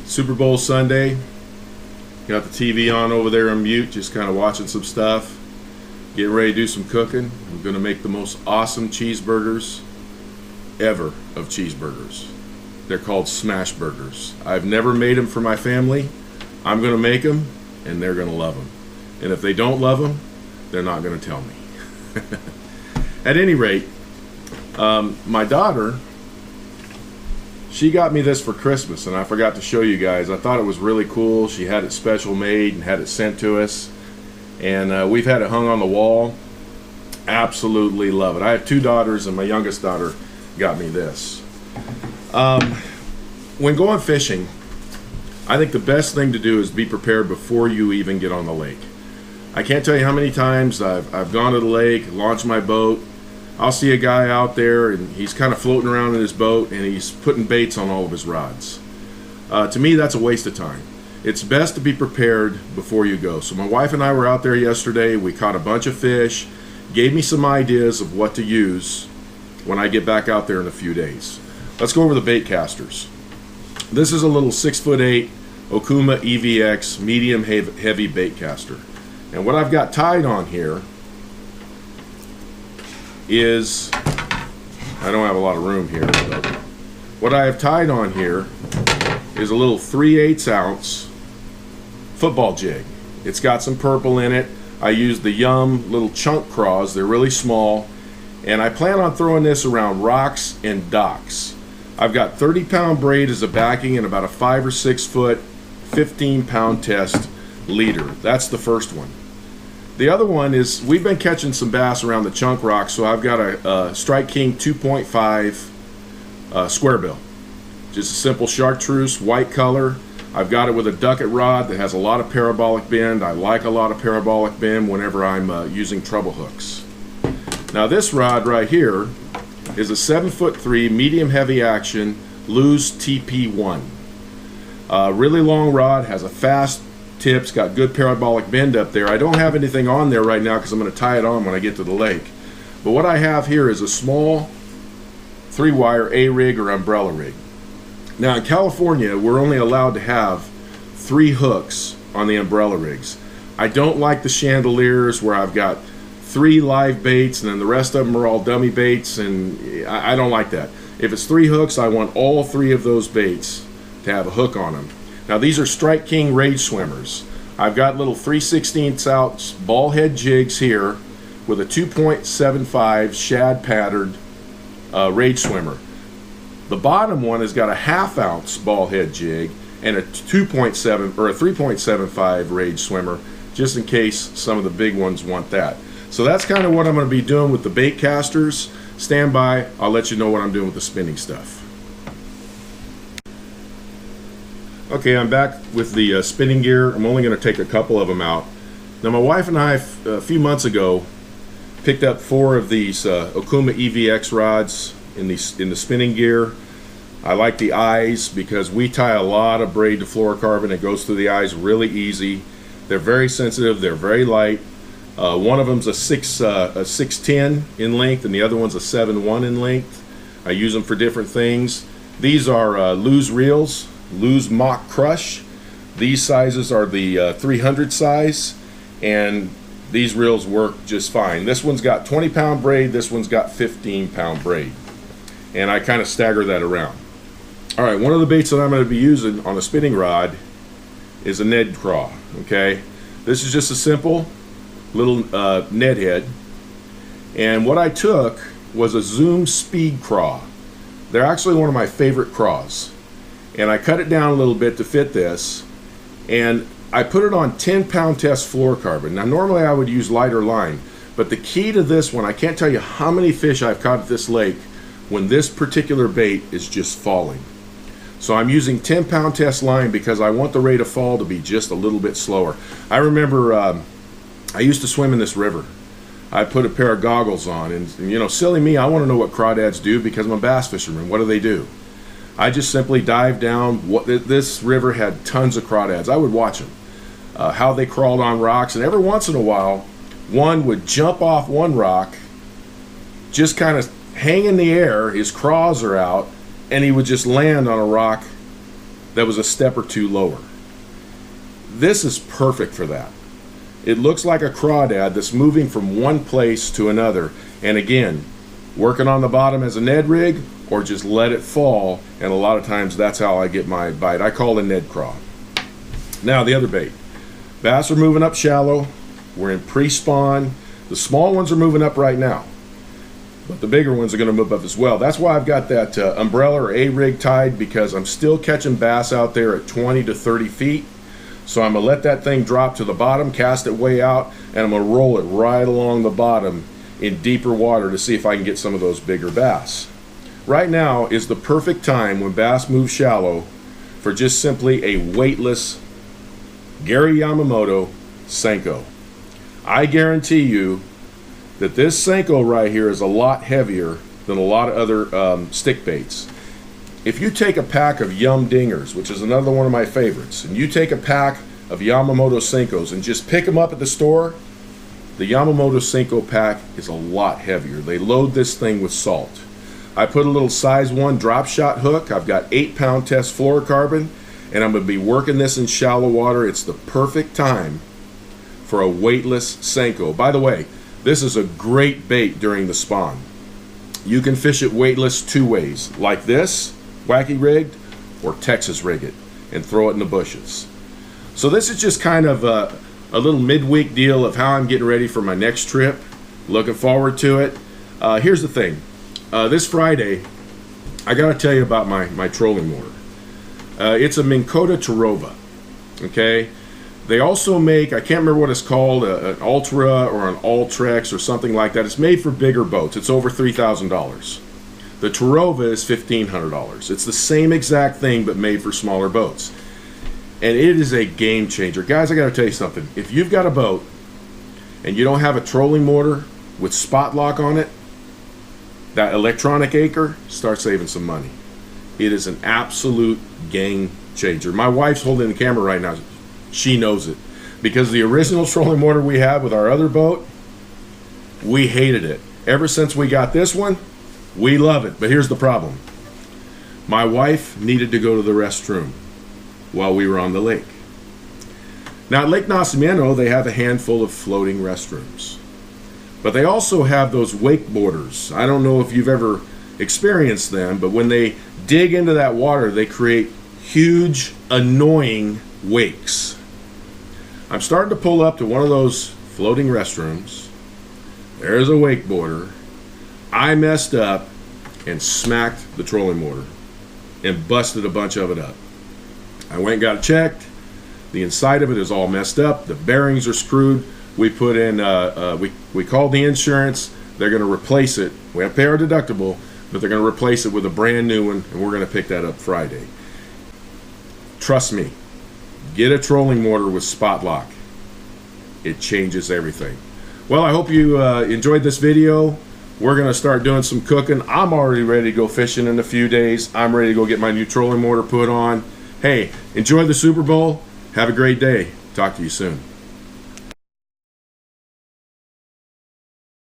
Super Bowl Sunday. Got the TV on over there on mute, just kind of watching some stuff. Getting ready to do some cooking. I'm going to make the most awesome cheeseburgers ever of cheeseburgers. They're called smash burgers. I've never made them for my family. I'm going to make them, and they're going to love them. And if they don't love them, they're not going to tell me. At any rate, my daughter, she got me this for Christmas, and I forgot to show you guys. I thought it was really cool. She had it special made and had it sent to us, and we've had it hung on the wall. Absolutely love it. I have two daughters, and my youngest daughter got me this. When going fishing, I think the best thing to do is be prepared before you even get on the lake. I can't tell you how many times I've gone to the lake, launched my boat. I'll see a guy out there and he's kind of floating around in his boat and he's putting baits on all of his rods. To me, that's a waste of time. It's best to be prepared before you go. So my wife and I were out there yesterday. We caught a bunch of fish, gave me some ideas of what to use when I get back out there in a few days. Let's go over the bait casters. This is a little 6'8" Okuma EVX medium heavy bait caster. And what I've got tied on here is, I don't have a lot of room here, but what I have tied on here is a little 3/8 ounce football jig. It's got some purple in it. I used the Yum little chunk craws. They're really small. And I plan on throwing this around rocks and docks. I've got 30-pound braid as a backing and about a 5 or 6 foot, 15-pound test leader. That's the first one. The other one is, we've been catching some bass around the chunk rock, so I've got a Strike King 2.5 square bill. Just a simple chartreuse, white color. I've got it with a ducket rod that has a lot of parabolic bend. I like a lot of parabolic bend whenever I'm using treble hooks. Now this rod right here is a 7'3" medium heavy action Lew's TP1. Really long rod, has a fast tips, got good parabolic bend up there. I don't have anything on there right now because I'm going to tie it on when I get to the lake. But what I have here is a small 3-wire A-rig or umbrella rig. Now in California, we're only allowed to have 3 hooks on the umbrella rigs. I don't like the chandeliers where I've got 3 live baits and then the rest of them are all dummy baits, and I don't like that. If it's 3 hooks, I want all 3 of those baits to have a hook on them. Now these are Strike King Rage Swimmers. I've got little 3/16 ounce ball head jigs here with a 2.75 shad patterned Rage Swimmer. The bottom one has got a 1/2 ounce ball head jig and a 2.7 or a 3.75 Rage Swimmer, just in case some of the big ones want that. So that's kind of what I'm going to be doing with the bait casters. Stand by, I'll let you know what I'm doing with the spinning stuff. Okay, I'm back with the spinning gear. I'm only going to take a couple of them out. Now my wife and I, a few months ago, picked up 4 of these Okuma EVX rods in the spinning gear. I like the eyes because we tie a lot of braid to fluorocarbon. It goes through the eyes really easy. They're very sensitive, they're very light. One of them's a 6'10" in length and the other one's a 7'1" in length. I use them for different things. These are Lew's reels. Lew's Mock Crush. These sizes are the 300 size, and these reels work just fine. This one's got 20-pound braid, this one's got 15-pound braid, and I kind of stagger that around. Alright, one of the baits that I'm going to be using on a spinning rod is a Ned craw. Okay, this is just a simple little Ned head, and what I took was a Zoom Speed craw. They're actually one of my favorite craws. And I cut it down a little bit to fit this, and I put it on 10-pound test fluorocarbon. Now normally I would use lighter line, but the key to this one, I can't tell you how many fish I've caught at this lake when this particular bait is just falling. So I'm using 10-pound test line because I want the rate of fall to be just a little bit slower. I remember I used to swim in this river. I put a pair of goggles on, and you know, silly me, I want to know what crawdads do because I'm a bass fisherman. What do? I just simply dived down. This river had tons of crawdads. I would watch them, how they crawled on rocks, and every once in a while, one would jump off one rock, just kind of hang in the air, his craws are out, and he would just land on a rock that was a step or two lower. This is perfect for that. It looks like a crawdad that's moving from one place to another, and again, working on the bottom as a Ned rig, or just let it fall, and a lot of times that's how I get my bite. I call it a Ned craw. Now the other bait. Bass are moving up shallow. We're in pre-spawn. The small ones are moving up right now, but the bigger ones are going to move up as well. That's why I've got that umbrella or A-rig tied, because I'm still catching bass out there at 20 to 30 feet. So I'm going to let that thing drop to the bottom, cast it way out, and I'm going to roll it right along the bottom in deeper water to see if I can get some of those bigger bass. Right now is the perfect time when bass move shallow for just simply a weightless Gary Yamamoto Senko. I guarantee you that this Senko right here is a lot heavier than a lot of other stick baits. If you take a pack of Yum Dingers, which is another one of my favorites, and you take a pack of Yamamoto Senkos and just pick them up at the store, the Yamamoto Senko pack is a lot heavier. They load this thing with salt. I put a little size 1 drop shot hook. I've got 8-pound test fluorocarbon, and I'm going to be working this in shallow water. It's the perfect time for a weightless Senko. By the way, this is a great bait during the spawn. You can fish it weightless 2 ways, like this, wacky rigged, or Texas rig it and throw it in the bushes. So this is just kind of a little midweek deal of how I'm getting ready for my next trip. Looking forward to it. Here's the thing. This Friday, I got to tell you about my trolling motor. It's a Minn Kota Tarova. Okay. They also make, I can't remember what it's called, an Ultra or an Ultrex or something like that. It's made for bigger boats. It's over $3,000. The Tarova is $1,500. It's the same exact thing but made for smaller boats. And it is a game changer. Guys, I got to tell you something. If you've got a boat and you don't have a trolling motor with spot lock on it, that electronic anchor, start saving some money. It is an absolute game changer. My wife's holding the camera right now. She knows it. Because the original trolling motor we had with our other boat, we hated it. Ever since we got this one, we love it. But here's the problem. My wife needed to go to the restroom while we were on the lake. Now at Lake Nacimiento, they have a handful of floating restrooms. But they also have those wakeboarders. I don't know if you've ever experienced them, but when they dig into that water, they create huge, annoying wakes. I'm starting to pull up to one of those floating restrooms. There's a wakeboarder. I messed up and smacked the trolling motor and busted a bunch of it up. I went and got it checked. The inside of it is all messed up. The bearings are screwed. We put in, we called the insurance. They're going to replace it. We have to pay our deductible, but they're going to replace it with a brand new one, and we're going to pick that up Friday. Trust me, get a trolling motor with spot lock. It changes everything. Well, I hope you enjoyed this video. We're going to start doing some cooking. I'm already ready to go fishing in a few days. I'm ready to go get my new trolling motor put on. Hey, enjoy the Super Bowl. Have a great day. Talk to you soon.